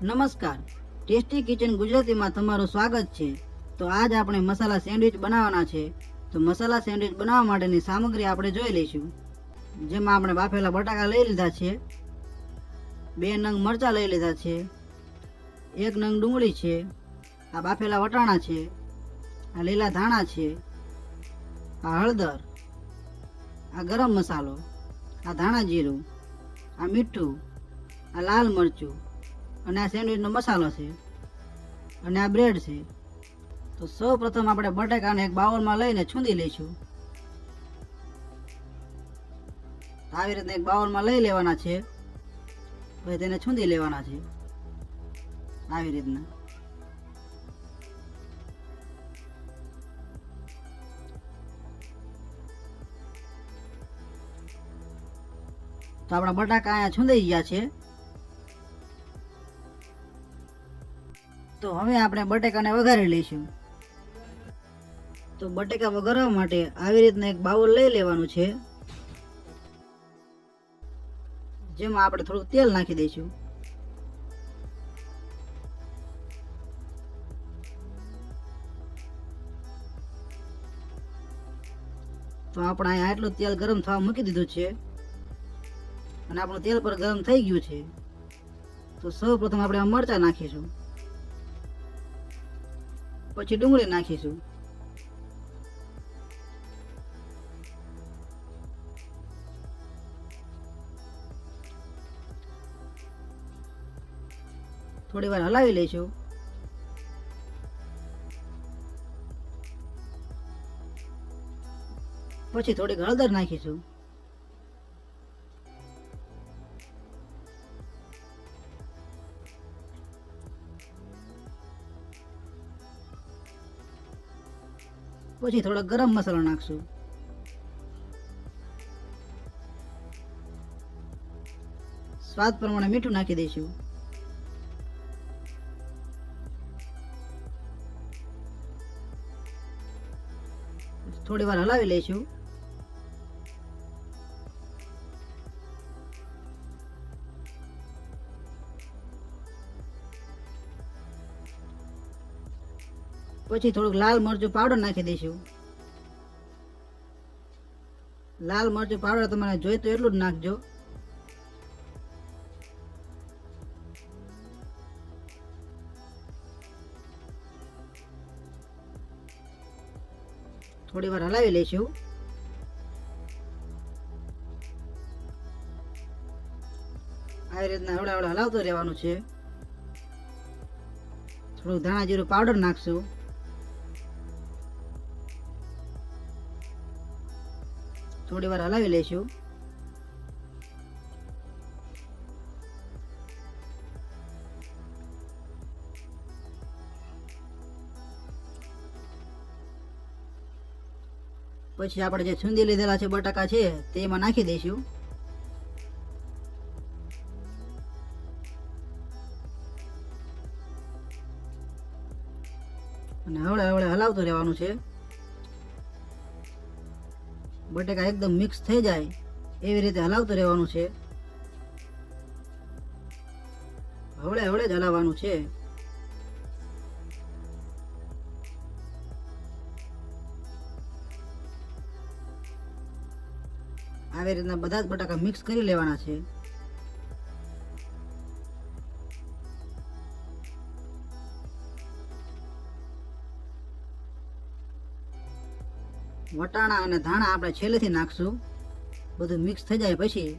નમસ્કાર, tasty kitchen ગુજરાતીમાં તમારું સ્વાગત છે। તો આજ આપણે મસાલા સેન્ડવિચ બનાવવાના છે। તો મસાલા સેન્ડવિચ બનાવવા માટેની સામગ્રી આપણે જોઈ લઈશું। જેમાં આપણે બાફેલા બટાકા લઈ લીધા છે, 2 નંગ મરચાં લઈ લીધા છે, 1 નંગ ડુંગળી છે, આ બાફેલા વટાણા છે, આ લીલા ધાણા છે, આ હળદર, આ ગરમ મસાલો, આ ધાણા જીરું, આ મીઠું, આ લાલ મરચું અને આ સેન્ડવિચનો મસાલો છે અને આ બ્રેડ છે। તો સૌ પ્રથમ આપણે બટાકાને એક બાઉલમાં લઈને છૂંદી લઈશું। આવી રીતના એક બાઉલમાં લઈ લેવાના છે, પછી તેને છૂંદી લેવાના છે આવી રીતના। તો આપણા બટાકા અહીંયા છૂંદાઈ ગયા છે। તો હવે આપણે બટેકાને વઘારી લઈશું। તો બટેકા વઘારવા માટે આવી રીતના એક બાઉલ લઈ લેવાનું છે, જેમાં આપણે થોડું તેલ નાખી દઈશું। તો આપણે અહીંયા આટલું તેલ ગરમ થવા મૂકી દીધું છે અને આપણું તેલ પર ગરમ થઈ ગયું છે। તો સૌ પ્રથમ આપણે મરચાં નાખીશું, પછી ડુંગળી નાખીશું, થોડી વાર હલાવી લઈશું। પછી થોડીક હળદર નાખીશું, પછી થોડો ગરમ મસાલો નાખશું, સ્વાદ પ્રમાણે મીઠું નાખી દઈશું, થોડી વાર હલાવી લઈશું। પછી થોડુંક લાલ મરચું પાવડર નાખી દઈશું। લાલ મરચું પાવડર તમારે જોઈતું એટલું જ નાખજો। થોડી વાર હલાવી લઈશું। આવી રીતના હળવે હળવે હલાવતું રહેવાનું છે। થોડું ધાણા જીરું પાવડર નાખશું, થોડી વાર હલાવી લઈશું। પછી આપણે જે છૂંદી લીધેલા છે બટાકા છે તેમાં નાખી દઈશું। અને હળવે હળવે હલાવતું રહેવાનું છે। બટેકા એકદમ મિક્સ થઈ જાય એવી રીતે હલાવતું રહેવાનું છે, હળવે હળવે જ હલાવવાનું છે। આવી રીતના બધા જ બટાકા મિક્સ કરી લેવાના છે। વટાણા અને ધાણા આપણે છેલ્લેથી નાખશું, બધું મિક્સ થઈ જાય પછી।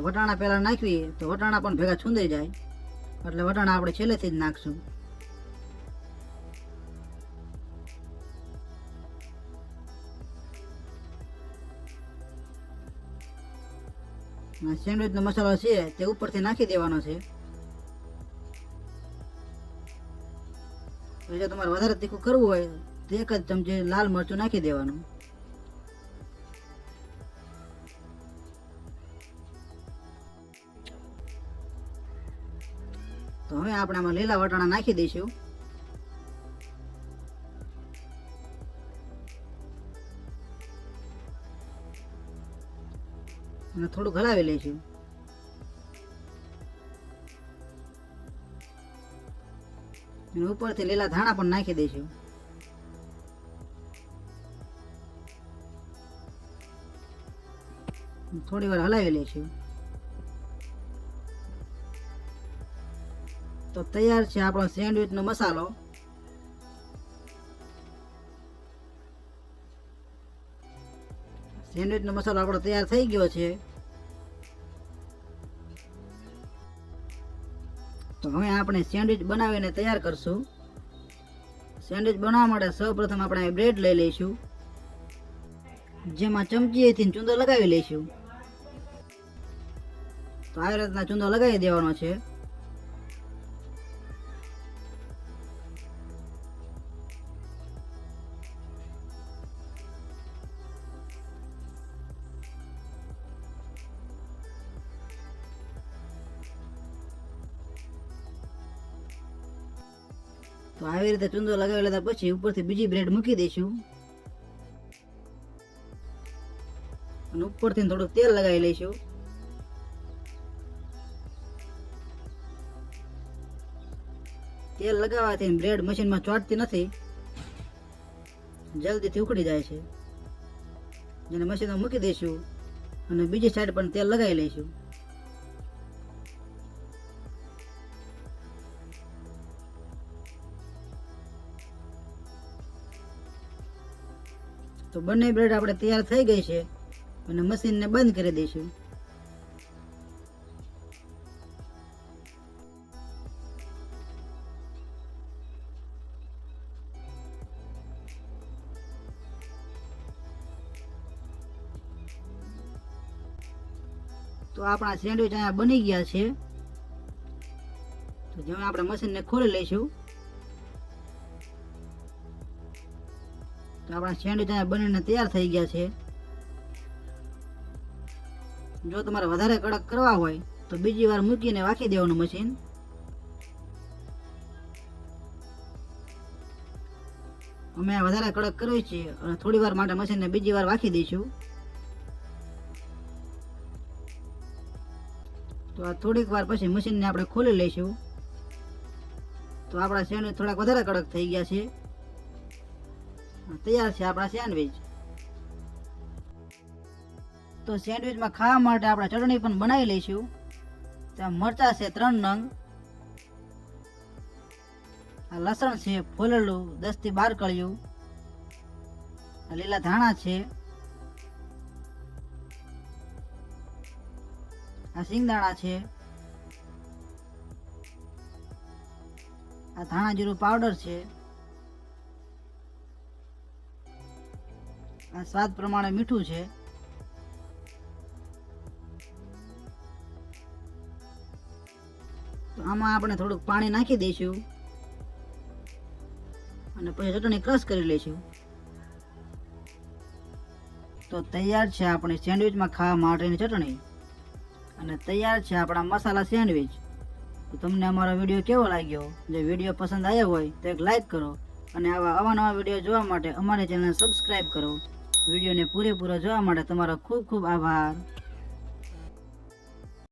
વટાણા પહેલા નાખવી તો વટાણા પણ ભેગા છૂંદાઈ જાય, એટલે વટાણા આપણે છેલ્લેથી જ નાખશું। સેન્ડવિચનો મસાલો છે તે ઉપરથી નાખી દેવાનો છે। જો તમારે વધારે તીખું કરવું હોય તો 1 જ ચમચી લાલ મરચું નાખી દેવાનું। તો હવે આપણે આમાં લીલા વટાણા નાખી દઈશું, અને થોડુંક હલાવી લઈશું। અને ઉપરથી લીલા ધાણા પણ નાખી દઈશું. થોડી વાર હલાવી લઈશું. તો તૈયાર છે આપણો સેન્ડવિચનો મસાલો. સેન્ડવિચનો મસાલો આપણો તૈયાર થઈ ગયો છે. તો હવે આપણે સેન્ડવિચ બનાવીને તૈયાર કરશું. સેન્ડવિચ બનાવવા માટે સૌપ્રથમ આપણે બ્રેડ લઈ લઈશું, જેમાં ચમચીએથી ચૂંદો લગાવી લઈશું. તો આવી રીતના ચૂંદો લગાવી દેવાનો છે. તો આવી રીતે ચૂંદો લગાવી લીધા પછી ઉપરથી બીજી બ્રેડ મૂકી દઈશું અને ઉપરથી થોડું તેલ લગાવી લઈશું. તેલ લગાવવાથી બ્રેડ મશીનમાં ચોંટતી નથી, જલ્દીથી ઉખડી જાય છે. જેને મશીનમાં મૂકી દઈશું અને બીજી સાઈડ પણ તેલ લગાવી લઈશું. તો બંને બ્રેડ આપણે તૈયાર થઈ ગઈ છે અને મશીનને બંધ કરી દઈશું. તો આપણા સેન્ડવિચ અહીંયા બની ગયા છે. તો જેમ આપણે મશીનને ખોલી લઈશું. તો આપણા સેન્ડવિચ અહીંયા બનીને તૈયાર થઈ ગયા છે. જો તમારે વધારે કડક કરવા હોય તો બીજી વાર મૂકીને વાકી દેવાનું મશીન. અમે આ વધારે કડક કરવી છે અને થોડી વાર માટે મશીનને બીજી વાર વાકી દઈશું. તો આ થોડીક વાર પછી મશીનને આપણે ખોલી લઈશું. તો આપણા સેન્ડવિચ થોડાક વધારે કડક થઈ ગયા છે. તૈયાર છે આપણા સેન્ડવિચ. તો સેન્ડવિચમાં ખાવા માટે આપણે ચટણી પણ બનાવી લઈશું. ત્યાં મરચાં છે 3 નંગ, આ લસણ છે ફોલેલું 10 થી 12 કળિયું, આ લીલા ધાણા છે, આ સિંગદાણા છે, આ ધાણા જીરું પાવડર છે, આ સ્વાદ પ્રમાણે મીઠું છે, તો આમાં આપણે થોડુંક પાણી નાખી દઈશું અને પછી ચટણી ક્રશ કરી લઈશું. તો તૈયાર છે આપણી સેન્ડવિચમાં ખાવા માટેની ચટણી અને તૈયાર છે આપણા મસાલા સેન્ડવિચ. તો તમને અમારો વિડીયો કેવો લાગ્યો? જો વિડીયો પસંદ આવ્યો હોય તો એક લાઈક કરો અને આવા અવાનવા વિડીયો જોવા માટે અમારી ચેનલ સબસ્ક્રાઈબ કરો. વિડીયોને પૂરેપૂરો જોવા માટે તમારો ખૂબ ખૂબ આભાર.